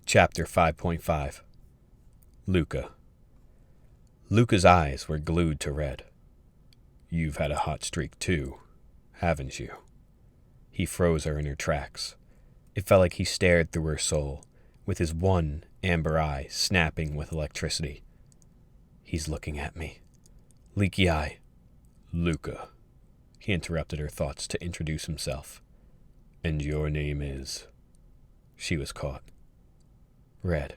Chapter 5.5 Luka. Luka's eyes were glued to Red. "You've had a hot streak too, haven't you?" He froze her in her tracks. It felt like he stared through her soul, with his one amber eye snapping with electricity. "He's looking at me. Leaky eye." "Luka." He interrupted her thoughts to introduce himself. "And your name is?" She was caught. "Red."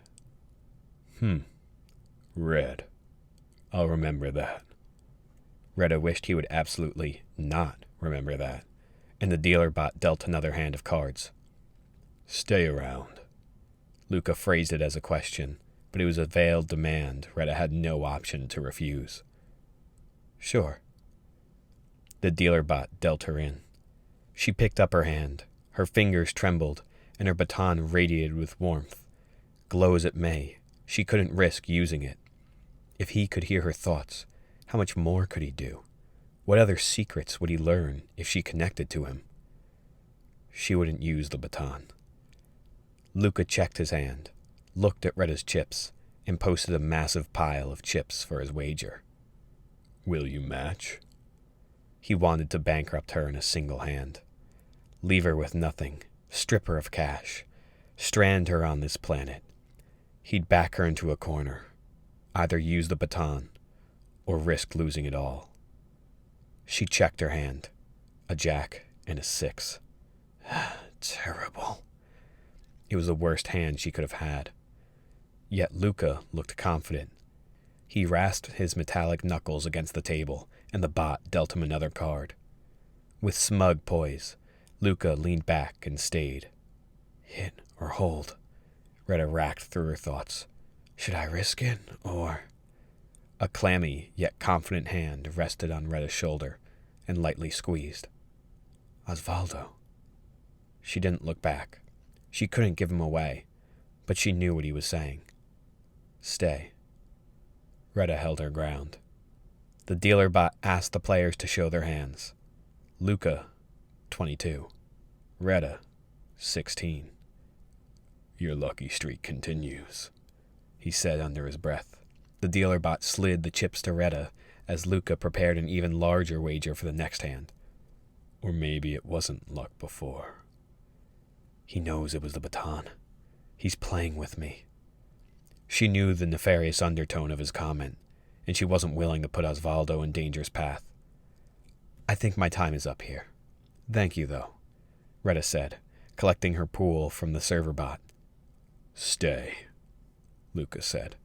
Red. I'll remember that." Retta wished he would absolutely not remember that, and the dealer bot dealt another hand of cards. "Stay around." Luka phrased it as a question, but it was a veiled demand Retta had no option to refuse. "Sure." The dealer bot dealt her in. She picked up her hand. Her fingers trembled, and her baton radiated with warmth. Glow as it may, she couldn't risk using it. If he could hear her thoughts, how much more could he do? What other secrets would he learn if she connected to him? She wouldn't use the baton. Luka checked his hand, looked at Retta's chips, and posted a massive pile of chips for his wager. "Will you match?" He wanted to bankrupt her in a single hand. Leave her with nothing, strip her of cash, strand her on this planet. He'd back her into a corner, either use the baton or risk losing it all. She checked her hand, a jack and a 6. Terrible. It was the worst hand she could have had. Yet Luka looked confident. He rasped his metallic knuckles against the table, and the bot dealt him another card. With smug poise, Luka leaned back and stayed. Hit or hold? Retta racked through her thoughts. Should I risk it, or... A clammy yet confident hand rested on Retta's shoulder and lightly squeezed. "Osvaldo." She didn't look back. She couldn't give him away, but she knew what he was saying. "Stay." Retta held her ground. The dealer bot asked the players to show their hands. Luka, 22. Retta, 16. "Your lucky streak continues," he said under his breath. The dealer bot slid the chips to Retta as Luka prepared an even larger wager for the next hand. "Or maybe it wasn't luck before." He knows it was the baton. He's playing with me. She knew the nefarious undertone of his comment, and she wasn't willing to put Osvaldo in danger's path. "I think my time is up here. Thank you, though," Retta said, collecting her pool from the server bot. "Stay," Luka said.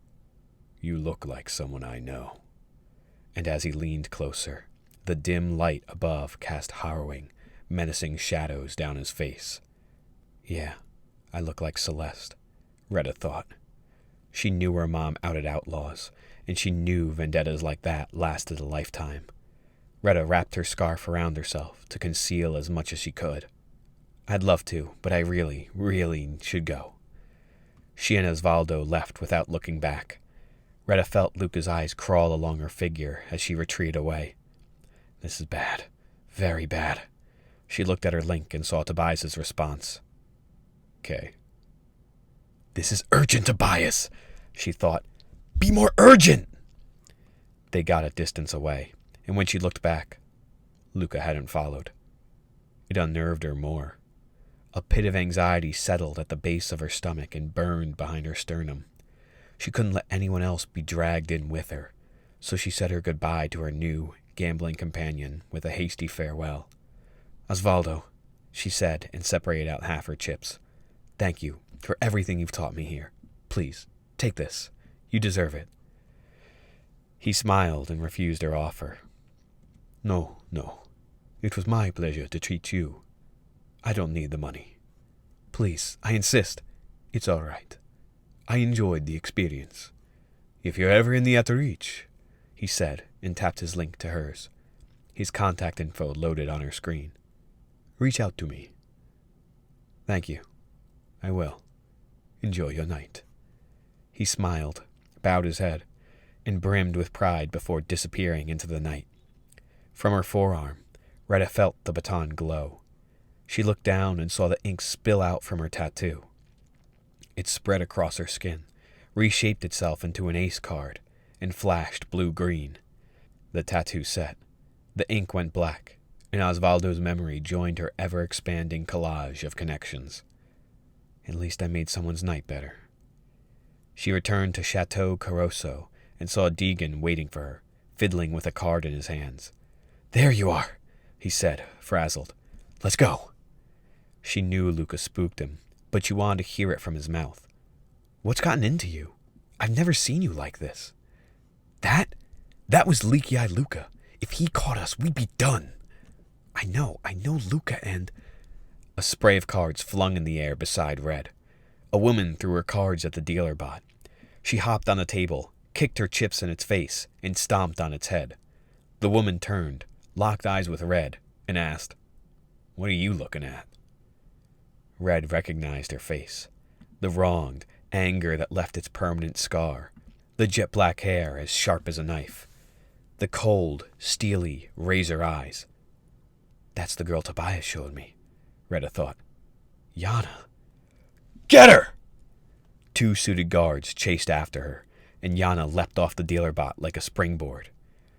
"You look like someone I know." And as he leaned closer, the dim light above cast harrowing, menacing shadows down his face. Yeah, I look like Celeste, Retta thought. She knew her mom outed outlaws, and she knew vendettas like that lasted a lifetime. Retta wrapped her scarf around herself to conceal as much as she could. "I'd love to, but I really, really should go." She and Osvaldo left without looking back. Retta felt Luka's eyes crawl along her figure as she retreated away. This is bad. Very bad. She looked at her link and saw Tobias's response. "Okay." "This is urgent, Tobias," she thought. "Be more urgent!" They got a distance away, and when she looked back, Luka hadn't followed. It unnerved her more. A pit of anxiety settled at the base of her stomach and burned behind her sternum. She couldn't let anyone else be dragged in with her, so she said her goodbye to her new, gambling companion with a hasty farewell. "Osvaldo," she said, and separated out half her chips. "Thank you for everything you've taught me here. Please, take this. You deserve it." He smiled and refused her offer. No. It was my pleasure to treat you. I don't need the money. Please, I insist. It's all right. I enjoyed the experience. If you're ever in the outer reach," he said, and tapped his link to hers. His contact info loaded on her screen. "Reach out to me." "Thank you. I will. Enjoy your night." He smiled, bowed his head, and brimmed with pride before disappearing into the night. From her forearm, Retta felt the baton glow. She looked down and saw the ink spill out from her tattoo. It spread across her skin, reshaped itself into an ace card, and flashed blue-green. The tattoo set. The ink went black, and Osvaldo's memory joined her ever-expanding collage of connections. At least I made someone's night better. She returned to Chateau Caroso and saw Deegan waiting for her, fiddling with a card in his hands. "There you are," he said, frazzled. "Let's go." She knew Luka spooked him, but she wanted to hear it from his mouth. "What's gotten into you? I've never seen you like this." That was Leaky-Eye Luka. If he caught us, we'd be done." I know Luka and... A spray of cards flung in the air beside Red. A woman threw her cards at the dealer bot. She hopped on the table, kicked her chips in its face, and stomped on its head. The woman turned, locked eyes with Red, and asked, "What are you looking at?" Red recognized her face. The wronged anger that left its permanent scar. The jet black hair as sharp as a knife. The cold, steely, razor eyes. "That's the girl Tobias showed me," Retta thought. "Yana." "Get her!" Two suited guards chased after her, and Yana leapt off the dealer bot like a springboard.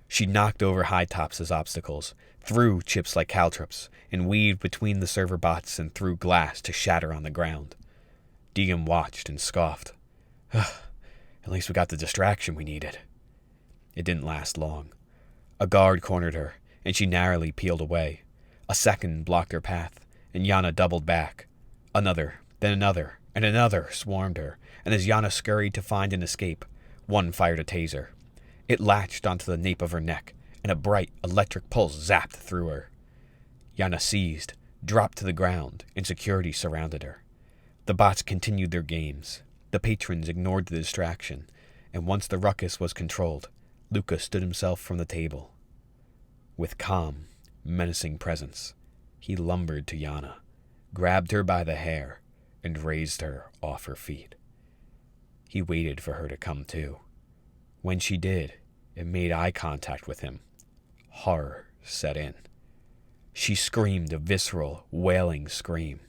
She knocked over high tops as obstacles, threw chips like caltrops, and weaved between the server bots and threw glass to shatter on the ground. Deegan watched and scoffed. At least we got the distraction we needed. It didn't last long. A guard cornered her, and she narrowly peeled away. A second blocked her path, and Yana doubled back. Another, then another, and another swarmed her, and as Yana scurried to find an escape, one fired a taser. It latched onto the nape of her neck, and a bright electric pulse zapped through her. Yana seized, dropped to the ground, and security surrounded her. The bots continued their games. The patrons ignored the distraction, and once the ruckus was controlled, Luka stood himself from the table. With calm, menacing presence, he lumbered to Yana, grabbed her by the hair, and raised her off her feet. He waited for her to come to. When she did, it made eye contact with him. Horror set in. She screamed a visceral, wailing scream.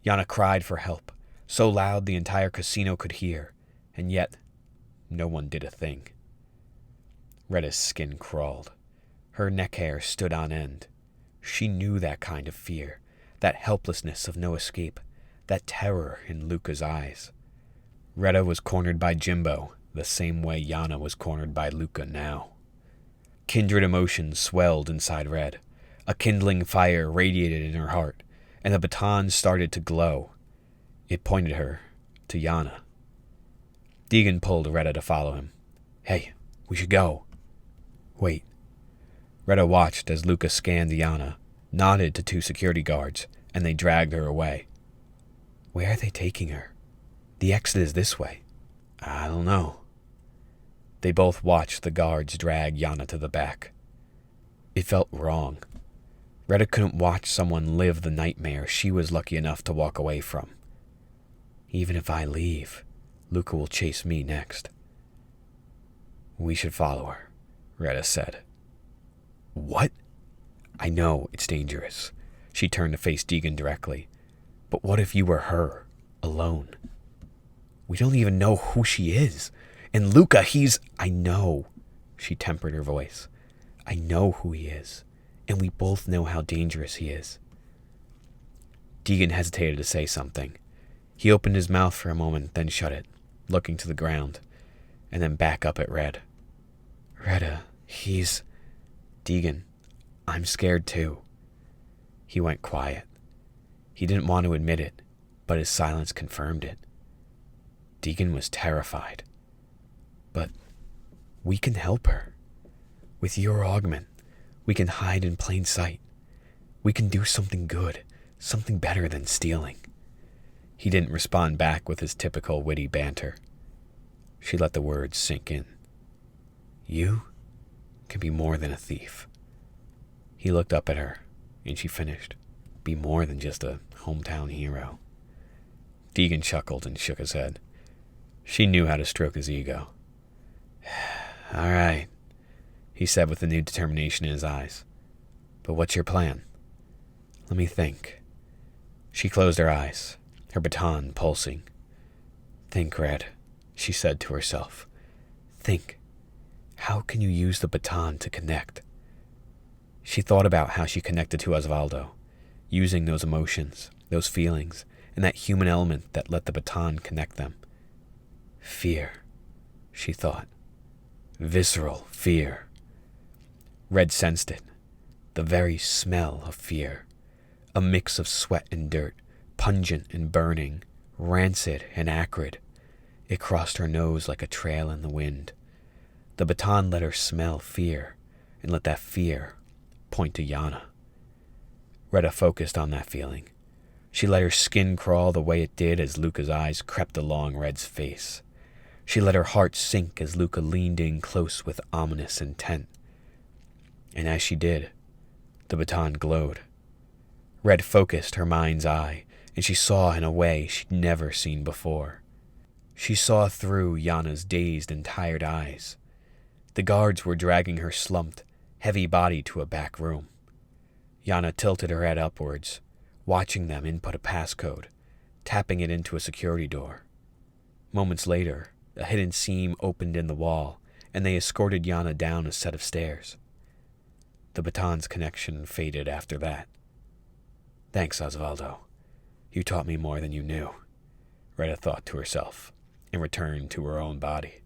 Yana cried for help, so loud the entire casino could hear, and yet no one did a thing. Retta's skin crawled. Her neck hair stood on end. She knew that kind of fear, that helplessness of no escape, that terror in Luka's eyes. Retta was cornered by Jimbo, the same way Yana was cornered by Luka now. Kindred emotions swelled inside Red. A kindling fire radiated in her heart, and the baton started to glow. It pointed her to Yana. Deegan pulled Retta to follow him. "Hey, we should go." "Wait." Retta watched as Luka scanned Yana, nodded to two security guards, and they dragged her away. "Where are they taking her? The exit is this way." "I don't know." They both watched the guards drag Yana to the back. It felt wrong. Retta couldn't watch someone live the nightmare she was lucky enough to walk away from. "Even if I leave, Luka will chase me next." "We should follow her," Retta said. "What?" "I know it's dangerous." She turned to face Deegan directly. "But what if you were her, alone?" "We don't even know who she is. And Luka, he's..." "I know." She tempered her voice. "I know who he is. And we both know how dangerous he is." Deegan hesitated to say something. He opened his mouth for a moment, then shut it, looking to the ground, and then back up at Red. "Retta, he's..." "Deegan, I'm scared too." He went quiet. He didn't want to admit it, but his silence confirmed it. Deegan was terrified. "But we can help her. With your augment, we can hide in plain sight. We can do something good, something better than stealing." He didn't respond back with his typical witty banter. She let the words sink in. "You can be more than a thief." He looked up at her, and she finished. "Be more than just a hometown hero." Deegan chuckled and shook his head. She knew how to stroke his ego. "All right," he said with a new determination in his eyes. "But what's your plan?" "Let me think." She closed her eyes, her baton pulsing. Think, Red, she said to herself. Think. How can you use the baton to connect? She thought about how she connected to Osvaldo, using those emotions, those feelings, and that human element that let the baton connect them. Fear, she thought. Visceral fear. Red sensed it. The very smell of fear. A mix of sweat and dirt, pungent and burning, rancid and acrid. It crossed her nose like a trail in the wind. The baton let her smell fear, and let that fear point to Yana. Retta focused on that feeling. She let her skin crawl the way it did as Luka's eyes crept along Red's face. She let her heart sink as Luka leaned in close with ominous intent. And as she did, the baton glowed. Red focused her mind's eye, and she saw in a way she'd never seen before. She saw through Yana's dazed and tired eyes. The guards were dragging her slumped, heavy body to a back room. Yana tilted her head upwards, watching them input a passcode, tapping it into a security door. Moments later, a hidden seam opened in the wall, and they escorted Yana down a set of stairs. The baton's connection faded after that. Thanks, Osvaldo. You taught me more than you knew, Retta thought to herself, and returned to her own body.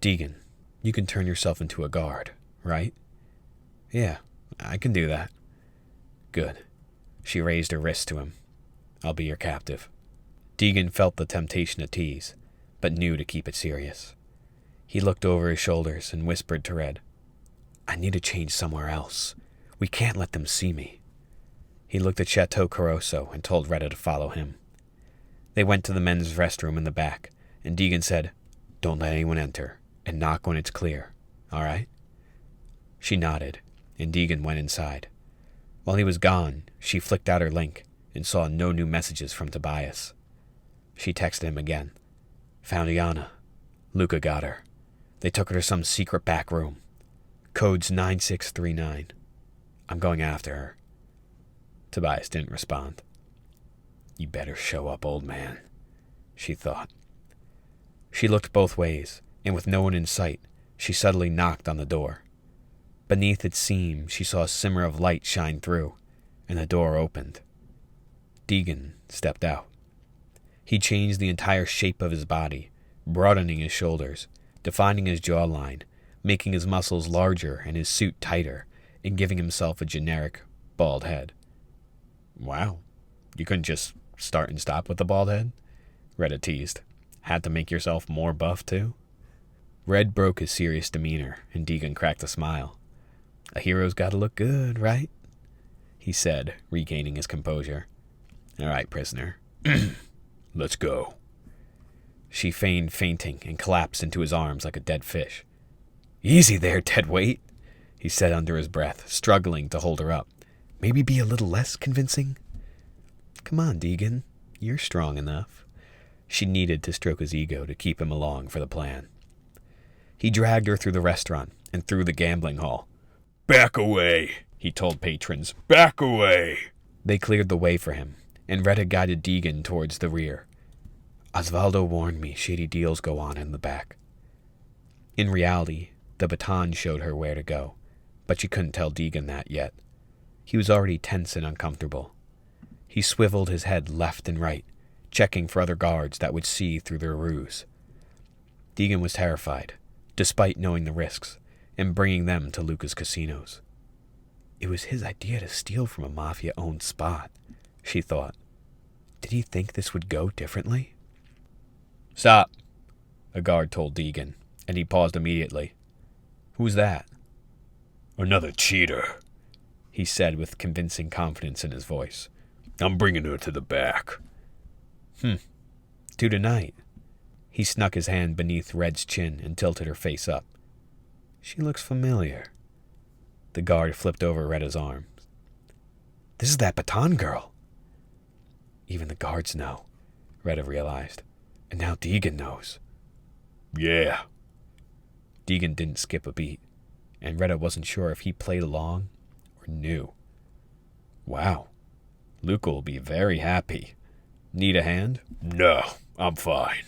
Deegan, you can turn yourself into a guard, right? Yeah, I can do that. Good. She raised her wrist to him. I'll be your captive. Deegan felt the temptation to tease, but knew to keep it serious. He looked over his shoulders and whispered to Red, I need to change somewhere else. We can't let them see me. He looked at Chateau Caroso and told Retta to follow him. They went to the men's restroom in the back, and Deegan said, Don't let anyone enter, and knock when it's clear, all right? She nodded, and Deegan went inside. While he was gone, she flicked out her link and saw no new messages from Tobias. She texted him again. Found Yana. Luka got her. They took her to some secret back room. Code's 9639. I'm going after her. Tobias didn't respond. You better show up, old man, she thought. She looked both ways, and with no one in sight, she suddenly knocked on the door. Beneath its seam, she saw a simmer of light shine through, and the door opened. Deegan stepped out. He changed the entire shape of his body, broadening his shoulders, defining his jawline, making his muscles larger and his suit tighter, and giving himself a generic bald head. Wow, you couldn't just start and stop with the bald head? Retta teased. Had to make yourself more buff, too? Red broke his serious demeanor, and Deegan cracked a smile. A hero's gotta look good, right? He said, regaining his composure. All right, prisoner. Let's go. She feigned fainting and collapsed into his arms like a dead fish. Easy there, deadweight, he said under his breath, struggling to hold her up. Maybe be a little less convincing? Come on, Deegan. You're strong enough. She needed to stroke his ego to keep him along for the plan. He dragged her through the restaurant and through the gambling hall. Back away, he told patrons. Back away. They cleared the way for him, and Retta guided Deegan towards the rear. Osvaldo warned me shady deals go on in the back. In reality, the baton showed her where to go, but she couldn't tell Deegan that yet. He was already tense and uncomfortable. He swiveled his head left and right, checking for other guards that would see through their ruse. Deegan was terrified, despite knowing the risks, and bringing them to Luka's casinos. It was his idea to steal from a mafia-owned spot, she thought. Did he think this would go differently? Stop, a guard told Deegan, and he paused immediately. Who's that? Another cheater, he said with convincing confidence in his voice. I'm bringing her to the back. To tonight. He snuck his hand beneath Red's chin and tilted her face up. She looks familiar. The guard flipped over Retta's arms. This is that Baton girl. Even the guards know, Retta realized. And now Deegan knows. Yeah. Deegan didn't skip a beat, and Retta wasn't sure if he played along or knew. Wow. Luka will be very happy. Need a hand? No, I'm fine.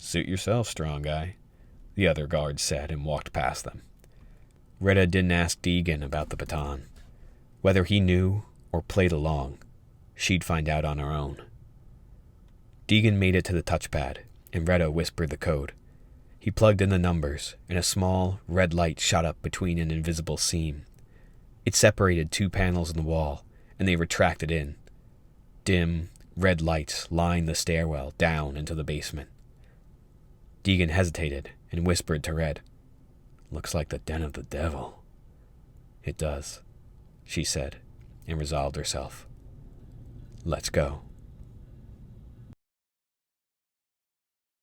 Suit yourself, strong guy, the other guard said and walked past them. Retta didn't ask Deegan about the baton. Whether he knew or played along, she'd find out on her own. Deegan made it to the touchpad, and Retta whispered the code. He plugged in the numbers, and a small, red light shot up between an invisible seam. It separated two panels in the wall, and they retracted in. Dim, red lights lined the stairwell down into the basement. Deegan hesitated and whispered to Red, "Looks like the den of the devil." "It does," she said, and resolved herself. "Let's go."